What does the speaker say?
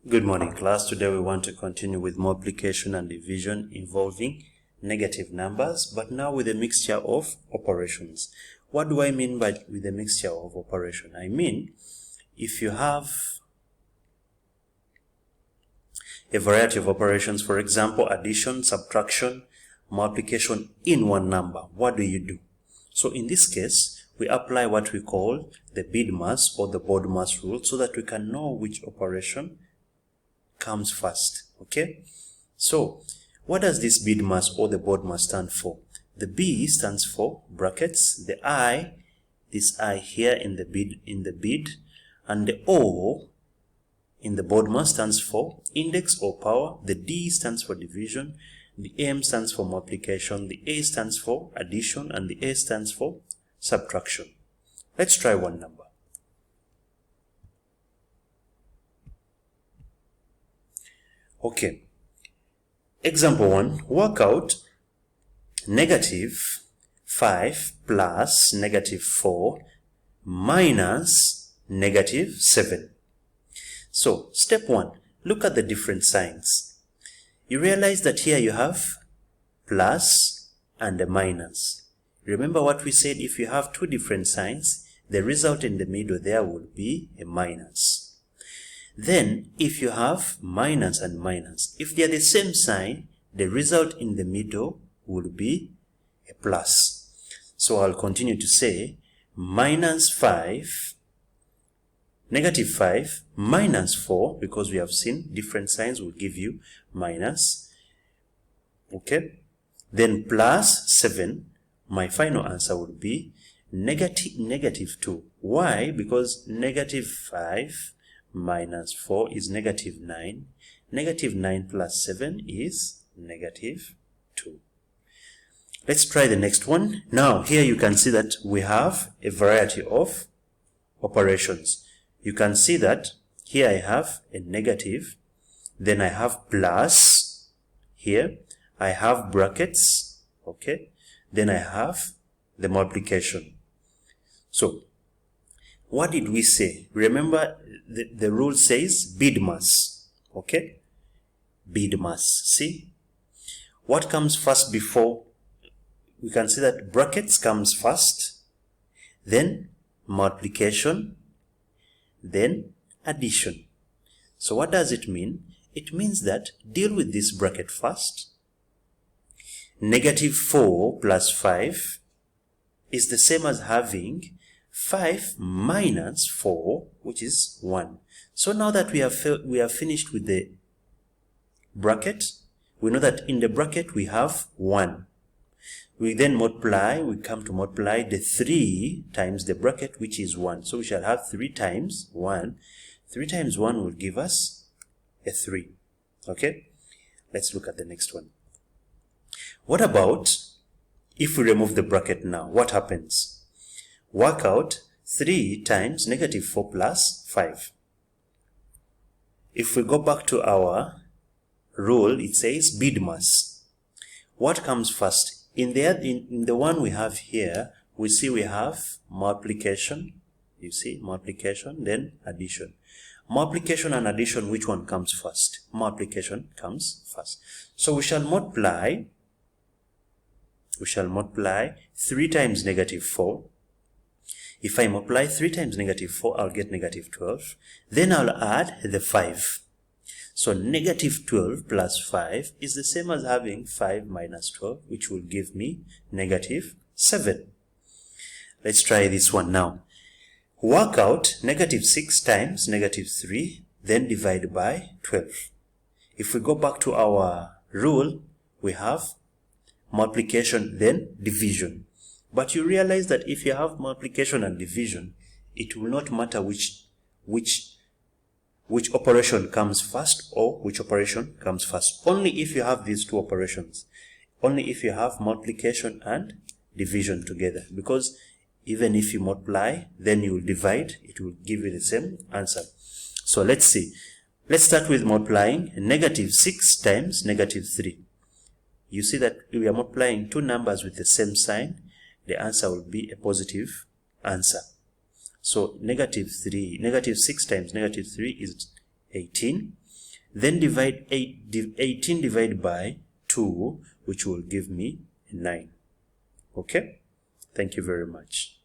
Good morning, class. Today we want to continue with multiplication and division involving negative numbers, but now with a mixture of operations. What do I mean by with a mixture of operation? I mean, if you have a variety of operations, for example, addition, subtraction, multiplication in one number, what do? So in this case, we apply what we call the BIDMAS or the BODMAS rule so that we can know which operation comes first. Okay, so what does this BIDMAS or the BODMAS stand for? The B stands for brackets, the I, this I here in the bid, and the O in the BODMAS stands for index or power, the D stands for division, the M stands for multiplication, the A stands for addition, and the A stands for subtraction. Let's try one number. Okay, example 1, work out -5 plus -4 minus -7. So, step 1, look at the different signs. You realize that here you have plus and a minus. Remember what we said, if you have two different signs, the result in the middle there would be a minus. Then, if you have minus and minus, if they are the same sign, the result in the middle would be a plus. So I'll continue to say -5 minus 4, because we have seen different signs will give you minus. Okay, then plus 7. My final answer would be -2. Why? Because -5 minus 4 is -9. -9 plus 7 is -2. Let's try the next one. Now, here you can see that we have a variety of operations. You can see that here I have a negative, then I have plus, here I have brackets, okay, then I have the multiplication. So, what did we say? Remember, the rule says BIDMAS, okay? BIDMAS, see? What comes first before? We can see that brackets comes first, then multiplication, then addition. So what does it mean? It means that deal with this bracket first. -4 plus 5 is the same as having 5 minus 4, which is 1. So now that we have finished with the bracket, we know that in the bracket we have 1. We then multiply, we come to multiply the 3 times the bracket, which is 1. So we shall have 3 times 1. 3 times 1 will give us a 3. Okay? Let's look at the next one. What about if we remove the bracket now? What happens? Work out 3 times -4 plus 5. If we go back to our rule, it says BIDMAS. What comes first? In the one we have here, we see we have multiplication. You see, multiplication, then addition. Multiplication and addition, which one comes first? Multiplication comes first. So we shall multiply 3 times -4. If I multiply 3 times -4, I'll get -12. Then I'll add the 5. So -12 plus 5 is the same as having 5 minus 12, which will give me -7. Let's try this one now. Work out -6 times -3, then divide by 12. If we go back to our rule, we have multiplication, then division. But you realize that if you have multiplication and division, it will not matter which operation comes first or which operation comes first. Only if you have these two operations. Only if you have multiplication and division together. Because even if you multiply, then you will divide, it will give you the same answer. So let's see. Let's start with multiplying -6 times -3. You see that we are multiplying two numbers with the same sign. The answer will be a positive answer. So -6 times -3 is 18. then divide 18 divided by 2, which will give me 9. Okay, thank you very much.